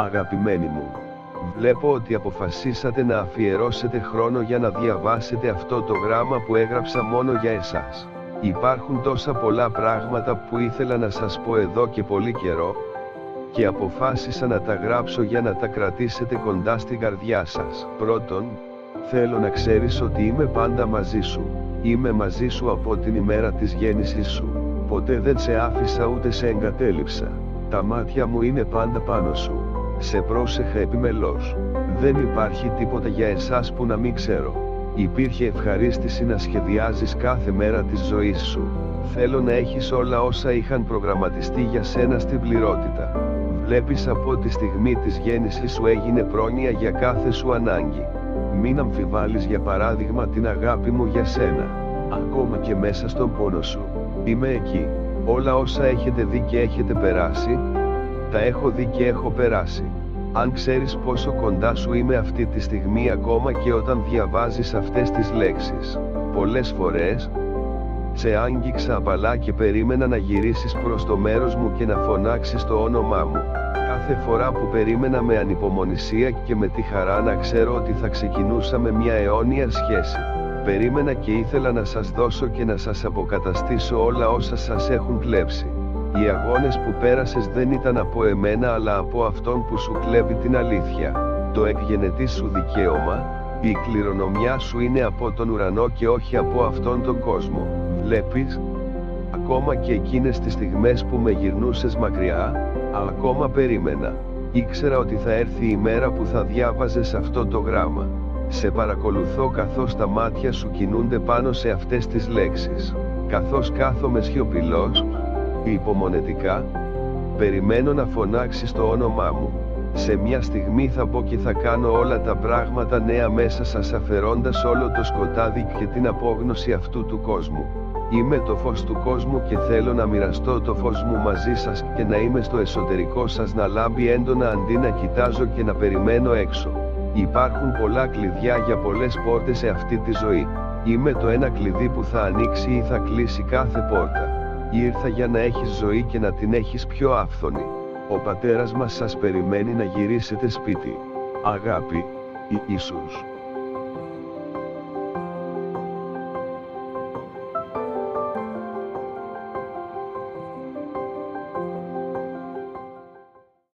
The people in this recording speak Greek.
Αγαπημένοι μου, βλέπω ότι αποφασίσατε να αφιερώσετε χρόνο για να διαβάσετε αυτό το γράμμα που έγραψα μόνο για εσάς. Υπάρχουν τόσα πολλά πράγματα που ήθελα να σας πω εδώ και πολύ καιρό, και αποφάσισα να τα γράψω για να τα κρατήσετε κοντά στην καρδιά σας. Πρώτον, θέλω να ξέρεις ότι είμαι πάντα μαζί σου. Είμαι μαζί σου από την ημέρα της γέννησης σου. Ποτέ δεν σε άφησα ούτε σε εγκατέλειψα. Τα μάτια μου είναι πάντα πάνω σου. Σε πρόσεχα επιμελώς. Δεν υπάρχει τίποτα για εσάς που να μην ξέρω. Υπήρχε ευχαρίστηση να σχεδιάζεις κάθε μέρα της ζωής σου. Θέλω να έχεις όλα όσα είχαν προγραμματιστεί για σένα στην πληρότητα. Βλέπεις, από τη στιγμή της γέννησης σου έγινε πρόνοια για κάθε σου ανάγκη. Μην αμφιβάλλεις για παράδειγμα την αγάπη μου για σένα. Ακόμα και μέσα στον πόνο σου, είμαι εκεί. Όλα όσα έχετε δει και έχετε περάσει, τα έχω δει και έχω περάσει. Αν ξέρεις πόσο κοντά σου είμαι αυτή τη στιγμή, ακόμα και όταν διαβάζεις αυτές τις λέξεις. Πολλές φορές σε άγγιξα απαλά και περίμενα να γυρίσεις προς το μέρος μου και να φωνάξεις το όνομά μου. Κάθε φορά που περίμενα με ανυπομονησία και με τη χαρά να ξέρω ότι θα ξεκινούσαμε μια αιώνια σχέση. Περίμενα και ήθελα να σας δώσω και να σας αποκαταστήσω όλα όσα σας έχουν κλέψει. Οι αγώνες που πέρασες δεν ήταν από εμένα αλλά από αυτόν που σου κλέβει την αλήθεια. Το εκγενετής σου δικαίωμα, η κληρονομιά σου είναι από τον ουρανό και όχι από αυτόν τον κόσμο. Βλέπεις, ακόμα και εκείνες τις στιγμές που με γυρνούσες μακριά, ακόμα περίμενα. Ήξερα ότι θα έρθει η μέρα που θα διάβαζες αυτό το γράμμα. Σε παρακολουθώ καθώς τα μάτια σου κινούνται πάνω σε αυτές τις λέξεις. Καθώς κάθομαι σιωπηλός, υπομονετικά, περιμένω να φωνάξεις το όνομά μου. Σε μια στιγμή θα μπω και θα κάνω όλα τα πράγματα νέα μέσα σας, αφαιρώντας όλο το σκοτάδι και την απόγνωση αυτού του κόσμου. Είμαι το φως του κόσμου και θέλω να μοιραστώ το φως μου μαζί σας και να είμαι στο εσωτερικό σας να λάμπει έντονα αντί να κοιτάζω και να περιμένω έξω. Υπάρχουν πολλά κλειδιά για πολλές πόρτες σε αυτή τη ζωή. Είμαι το ένα κλειδί που θα ανοίξει ή θα κλείσει κάθε πόρτα. Ήρθα για να έχεις ζωή και να την έχεις πιο άφθονη. Ο πατέρας μας σας περιμένει να γυρίσετε σπίτι. Αγάπη, Ιησούς.